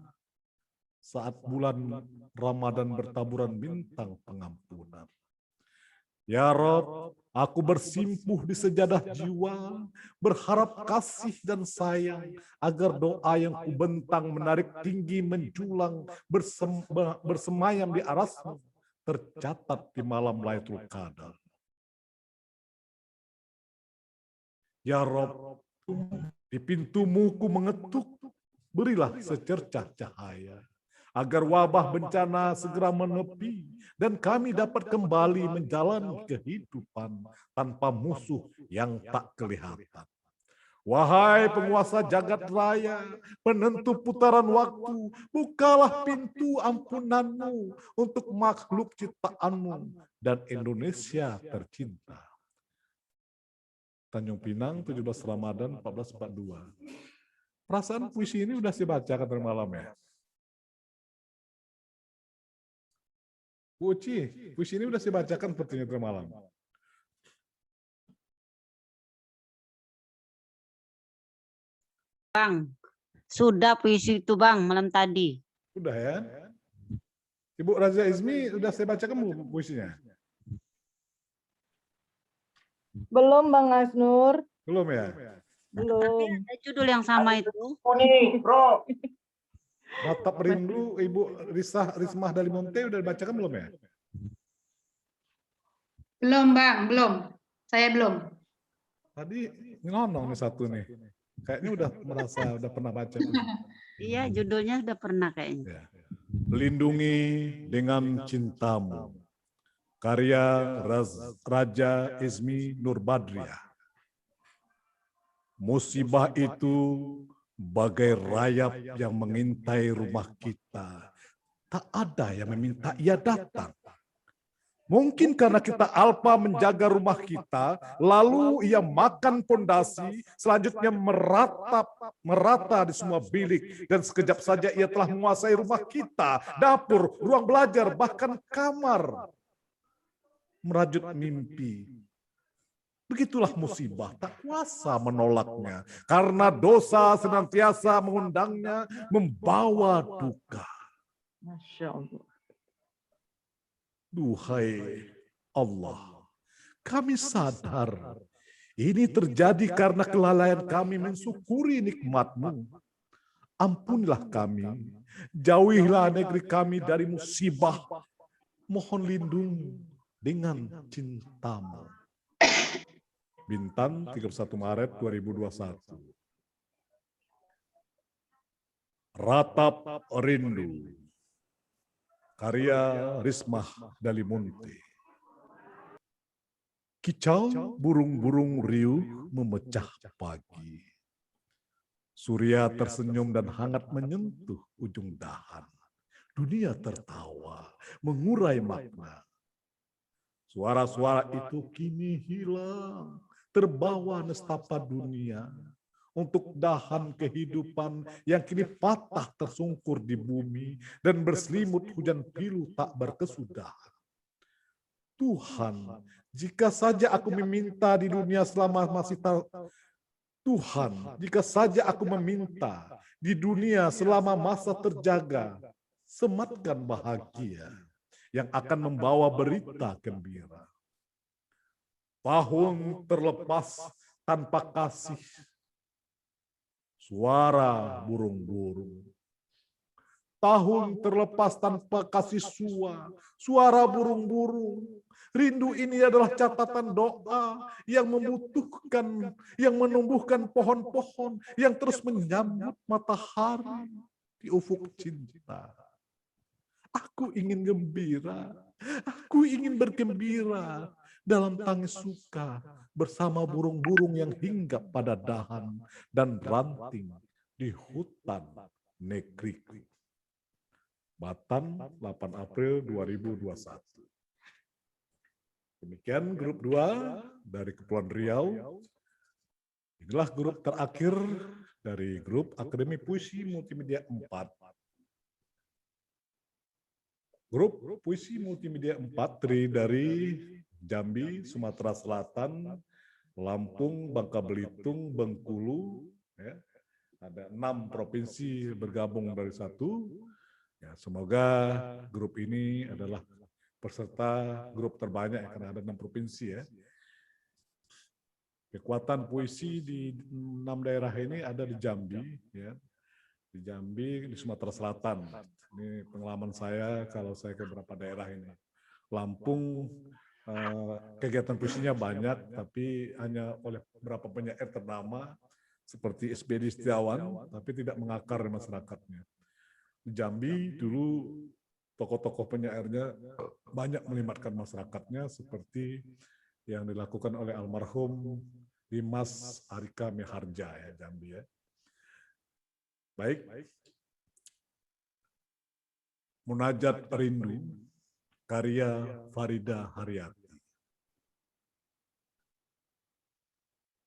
saat bulan Ramadan bertaburan bintang pengampunan. Ya Rob, aku bersimpuh di sejadah jiwa, berharap kasih dan sayang, agar doa yang kubentang menarik tinggi menjulang bersemayam di arasmu, tercatat di malam Lailatul Qadar. Ya Rob, di pintumu ku mengetuk, berilah secercah cahaya, agar wabah bencana segera menepi, dan kami dapat kembali menjalani kehidupan tanpa musuh yang tak kelihatan. Wahai penguasa jagat raya, penentu putaran waktu, bukalah pintu ampunanmu untuk makhluk ciptaanmu dan Indonesia tercinta. Tanjung Pinang, 17 Ramadan 1442. Perasaan puisi ini udah saya bacakan dari malam ya. Bu Uci, puisi ini udah saya bacakan sepertinya dari malam. Bang, sudah puisi itu Bang malam tadi. Udah ya. Ibu Razia Izmi udah saya bacakan bu puisinya? Belum Bang Asnur. Belum ya? Belum. Ada judul yang sama itu. Batap Rindu Ibu Rismah Dalimonte udah bacakan belum ya? Belum, Bang, belum. Saya belum. Tadi ngelonong nih satu nih. Kayaknya udah pernah baca. Iya, judulnya sudah pernah kayaknya. Ya. Lindungi dengan cintamu. Karya Raja Izmi Nurbadriah. Musibah itu bagai rayap yang mengintai rumah kita. Tak ada yang meminta ia datang. Mungkin karena kita alpa menjaga rumah kita, lalu ia makan pondasi, selanjutnya merata di semua bilik, dan sekejap saja ia telah menguasai rumah kita, dapur, ruang belajar, bahkan kamar. Merajut mimpi. Begitulah musibah, tak kuasa menolaknya. Karena dosa senantiasa mengundangnya, membawa duka. Masya Allah. Duhai Allah, kami sadar ini terjadi karena kelalaian kami mensyukuri nikmat-Mu. Ampunilah kami, jauhilah negeri kami dari musibah. Mohon lindung dengan cinta-Mu. Bintan, 31 Maret 2021. Ratap Rindu. Karya Rismah Dalimunte. Kicau burung-burung riuh memecah pagi. Surya tersenyum dan hangat menyentuh ujung dahan. Dunia tertawa, mengurai makna. Suara-suara itu kini hilang, terbawa nestapa dunia. Untuk dahan kehidupan yang kini patah tersungkur di bumi dan berselimut hujan pilu tak berkesudahan. Tuhan, jika saja aku meminta di dunia selama masih Tuhan, jika saja aku meminta di dunia selama masa terjaga, sematkan bahagia yang akan membawa berita gembira. Tahun terlepas tanpa kasih, suara burung-burung. Tahun terlepas tanpa kasih suara burung-burung. Rindu ini adalah catatan doa yang membutuhkan, yang menumbuhkan pohon-pohon, yang terus menyambut matahari di ufuk cinta. Aku ingin gembira, aku ingin bergembira dalam tangis suka bersama burung-burung yang hinggap pada dahan dan ranting di hutan negeriku. Batam, 8 April 2021. Demikian grup 2 dari Kepulauan Riau. Inilah grup terakhir dari grup Akademi Puisi Multimedia 4. Grup Puisi Multimedia 4 terdiri dari Jambi, Sumatera Selatan, Lampung, Bangka Belitung, Bengkulu. Ya. Ada 6 provinsi bergabung dari satu. Ya, semoga grup ini adalah peserta grup terbanyak karena ada 6 provinsi ya. Kekuatan puisi di 6 daerah ini ada di Jambi, ya. Di Jambi, di Sumatera Selatan. Ini pengalaman saya kalau saya ke beberapa daerah ini. Lampung, kegiatan puisinya banyak, tapi hanya oleh beberapa penyair ternama seperti SBD Setiawan, tapi tidak mengakar di masyarakatnya. Di Jambi dulu tokoh-tokoh penyairnya banyak melibatkan masyarakatnya seperti yang dilakukan oleh almarhum Dimas Arika Miharja ya Jambi ya. Baik. Munajat Rindu karya Farida Haryati.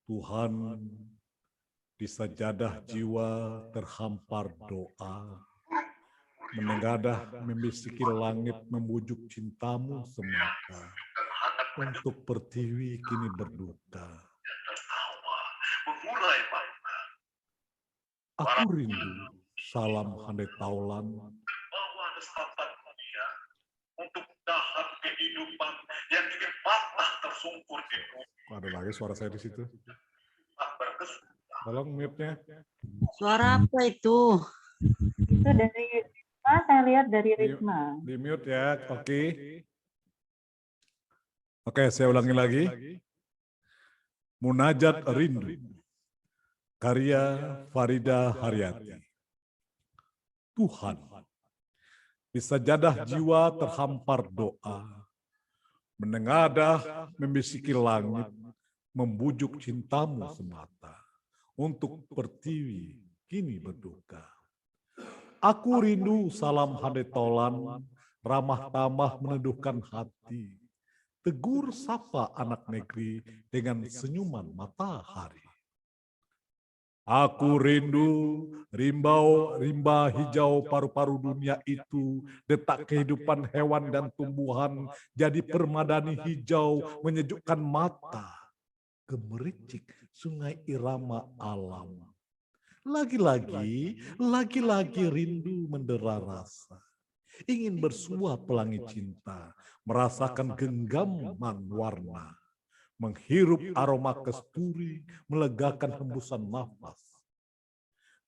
Tuhan, di sajadah jiwa terhampar doa, menengadah membisiki langit membujuk cintamu semata. Untuk pertiwi kini berduka. Aku rindu salam handai taulan. Untuk dahan kehidupan yang kini patah tersungkur di bumi. Ada lagi suara saya di situ. Tolong mute-nya. Suara apa itu? Itu dari Risma, saya lihat dari Risma. Di mute ya, oke. Oke, saya ulangi lagi. Munajat Rindu, karya Farida Haryati. Tuhan, di sajadah jiwa terhampar doa, menengadah membisiki langit, membujuk cintamu semata. Untuk pertiwi kini berduka. Aku rindu salam handai tolan, ramah tamah meneduhkan hati. Tegur sapa anak negeri dengan senyuman matahari. Aku rindu rimba hijau paru-paru dunia itu, detak kehidupan hewan dan tumbuhan jadi permadani hijau menyejukkan mata. gemericik sungai irama alam. Lagi-lagi rindu mendera rasa. Ingin bersua pelangi cinta, merasakan genggaman warna. Menghirup aroma kesturi, melegakan hembusan nafas.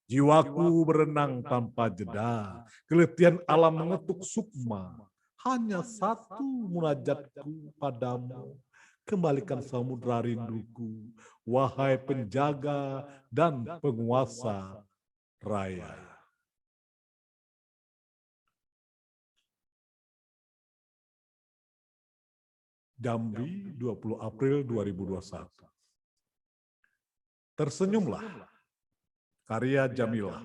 Jiwaku berenang tanpa jeda, keletihan alam mengetuk sukma. Hanya satu munajatku padamu, kembalikan samudra rinduku, wahai penjaga dan penguasa raya. Jambi, 20 April 2021. Tersenyumlah, karya Jamilah.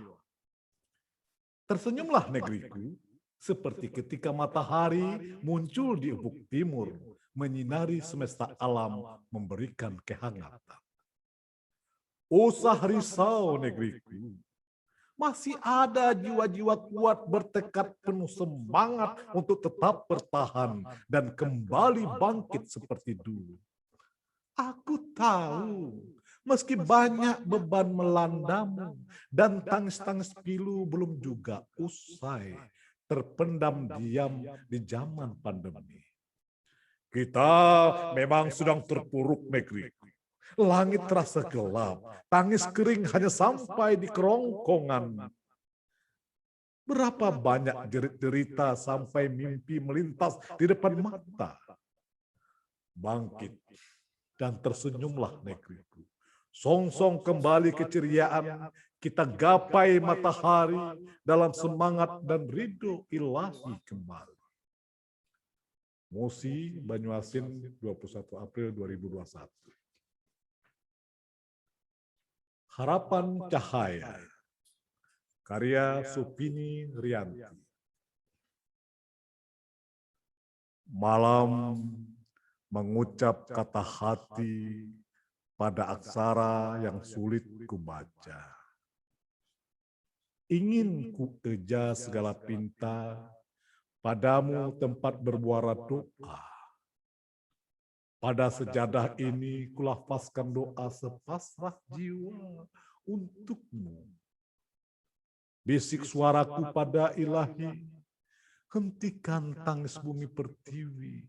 Tersenyumlah negeriku, seperti ketika matahari muncul di ufuk timur, menyinari semesta alam, memberikan kehangatan. Usah risau negeriku, masih ada jiwa-jiwa kuat bertekad penuh semangat untuk tetap bertahan dan kembali bangkit seperti dulu. Aku tahu, meski banyak beban melandamu dan tangis-tangis pilu belum juga usai terpendam diam di zaman pandemi. Kita memang sedang terpuruk negeri. Langit terasa gelap, tangis kering hanya sampai di kerongkongan. Berapa banyak jerit-derita sampai mimpi melintas di depan mata. Bangkit dan tersenyumlah negeriku. Songsong kembali keceriaan, kita gapai matahari dalam semangat dan ridho ilahi kembali. Musi, Banyuasin, 21 April 2021. Harapan Cahaya, karya Supini Rianti. Malam mengucap kata hati pada aksara yang sulit kubaca. Ingin ku eja segala pinta, padamu tempat berbuara doa. Pada sejadah ini kulafazkan doa sepasrah jiwa untukmu. Bisik suaraku pada ilahi, hentikan tangis bumi pertiwi.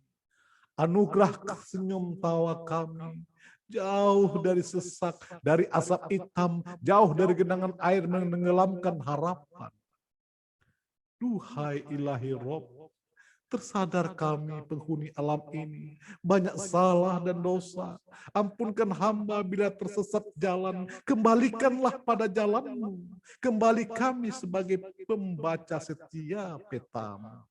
Anugerah senyum tawa kami, jauh dari sesak, dari asap hitam, jauh dari genangan air menenggelamkan harapan. Duhai ilahi Rob, tersadar kami penghuni alam ini banyak salah dan dosa. Ampunkan hamba bila tersesat jalan, kembalikanlah pada jalanmu. Kembali kami sebagai pembaca setia petamu.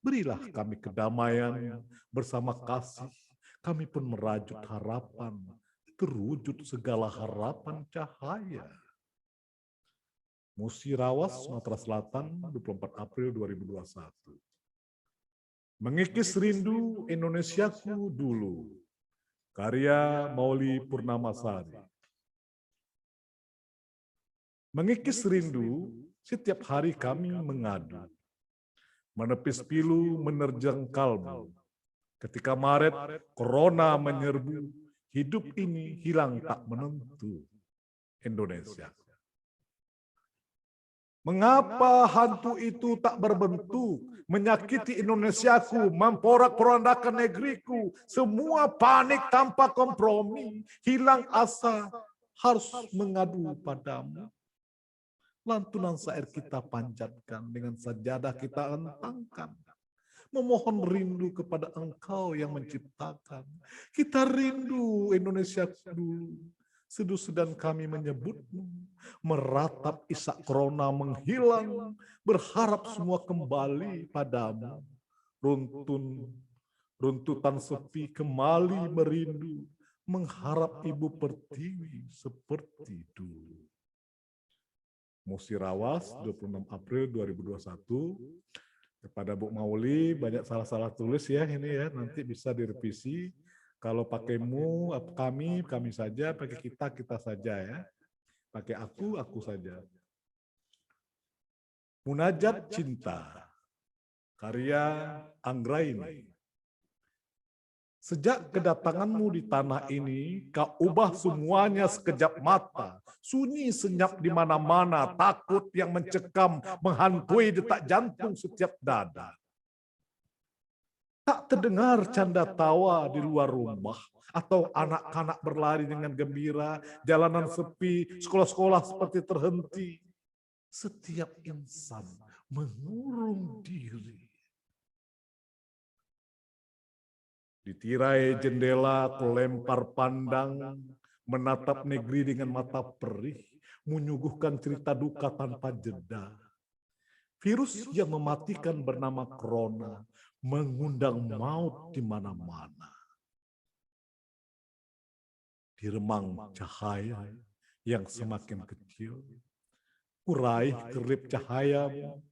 Berilah kami kedamaian bersama kasih. Kami pun merajut harapan, terwujud segala harapan cahaya. Musi Rawas, Sumatera Selatan, 24 April 2021. Mengikis rindu Indonesiaku dulu, karya Mauli Purnamasari. Mengikis rindu, setiap hari kami mengadu. Menepis pilu menerjang kalbu. Ketika Maret, Corona menyerbu, hidup ini hilang tak menentu. Indonesia. Mengapa hantu itu tak berbentuk, menyakiti Indonesiaku, memporak-porandakan negeriku, semua panik tanpa kompromi, hilang asa, harus mengadu padamu. Lantunan syair kita panjatkan, dengan sajadah kita entangkan. Memohon rindu kepada Engkau yang menciptakan. Kita rindu Indonesia dulu. Sedu-sedan kami menyebutmu. Meratap isak corona menghilang. Berharap semua kembali padamu. Runtutan sepi kembali merindu. Mengharap Ibu Pertiwi seperti dulu. Musi Rawas, 26 April 2021. Kepada Bu Mauli, banyak salah-salah tulis ya ini ya, nanti bisa direvisi. Kalau pakaimu, kami saja, pakai kita saja ya. Pakai aku saja. Munajat Cinta, karya Anggraini. Sejak kedatanganmu di tanah ini, kau ubah semuanya sekejap mata. Sunyi senyap di mana-mana, takut yang mencekam, menghantui detak jantung setiap dada. Tak terdengar canda tawa di luar rumah, atau anak-anak berlari dengan gembira, jalanan sepi, sekolah-sekolah seperti terhenti. Setiap insan mengurung diri. Di tirai jendela ku lempar pandang, menatap negeri dengan mata perih, menyuguhkan cerita duka tanpa jeda. Virus yang mematikan bernama Corona mengundang maut di mana-mana. Di remang cahaya yang semakin kecil, ku raih kerlip cahayamu,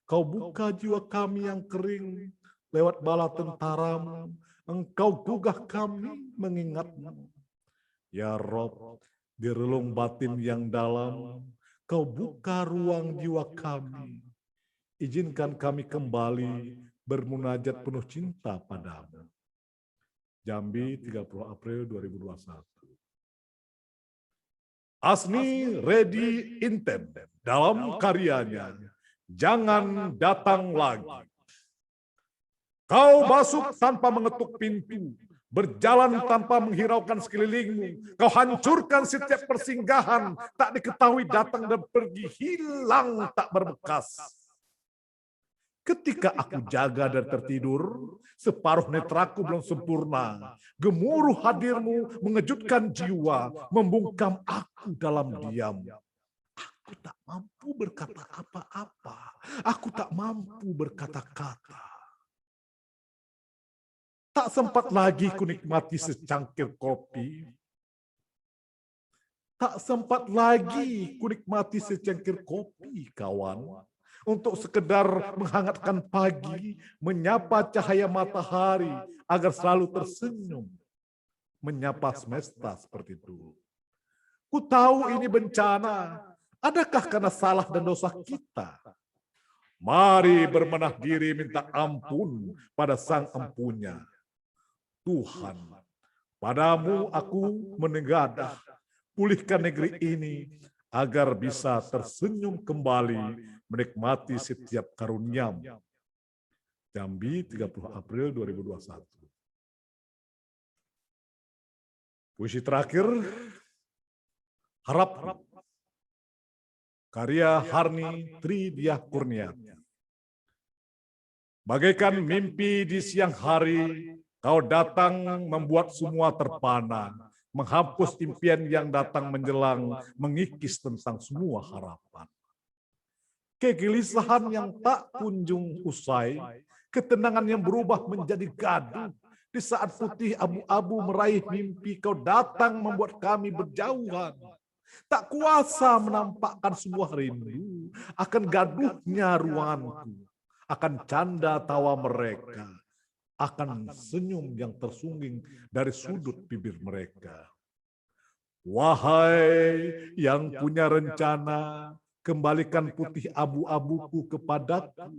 kau buka jiwa kami yang kering, lewat bala tentaramu, engkau gugah kami mengingatmu. Ya Rob, di relung batin yang dalam, kau buka ruang jiwa kami. Izinkan kami kembali bermunajat penuh cinta padamu. Jambi, 30 April 2021. Asni Ready Intent dalam karyanya Jangan Datang Lagi. Kau masuk tanpa mengetuk pintu, berjalan tanpa menghiraukan sekelilingmu. Kau hancurkan setiap persinggahan, tak diketahui datang dan pergi, hilang tak berbekas. Ketika aku jaga dan tertidur, separuh netraku belum sempurna. Gemuruh hadirmu mengejutkan jiwa, membungkam aku dalam diam. Aku tak mampu berkata apa-apa. Aku tak mampu berkata-kata. Tak sempat lagi kunikmati secangkir kopi. Tak sempat lagi kunikmati secangkir kopi, kawan. Untuk sekedar menghangatkan pagi, menyapa cahaya matahari agar selalu tersenyum. Menyapa semesta seperti itu. Ku tahu ini bencana. Adakah karena salah dan dosa kita? Mari berbenah diri minta ampun pada Sang Empunya. Tuhan, padamu aku menegadah, pulihkan negeri ini agar bisa tersenyum kembali menikmati setiap karunia-Mu. Jambi, 30 April 2021. Puisi terakhir, Harap, karya Harni Tridiah Kurniati. Bagaikan mimpi di siang hari, kau datang membuat semua terpana, menghapus impian yang datang menjelang, mengikis tentang semua harapan. Kegelisahan yang tak kunjung usai, ketenangan yang berubah menjadi gaduh. Di saat putih abu-abu meraih mimpi, kau datang membuat kami berjauhan. Tak kuasa menampakkan sebuah rindu akan gaduhnya ruanganku, akan canda tawa mereka, akan senyum yang tersungging dari sudut bibir mereka. Wahai yang punya rencana, kembalikan putih abu-abuku kepadaku.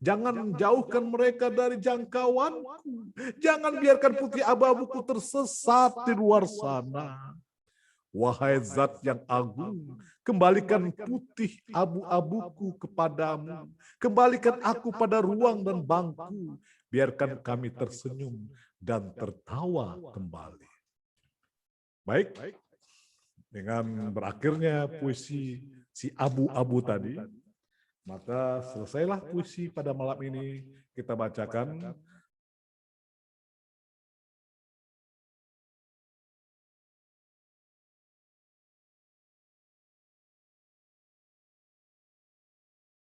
Jangan jauhkan mereka dari jangkauanku. Jangan biarkan putih abu-abuku tersesat di luar sana. Wahai zat yang agung, kembalikan putih abu-abuku kepadamu. Kembalikan aku pada ruang dan bangku. Biarkan kami tersenyum dan tertawa kembali. Baik, dengan berakhirnya puisi si abu-abu tadi, maka selesailah puisi pada malam ini kita bacakan.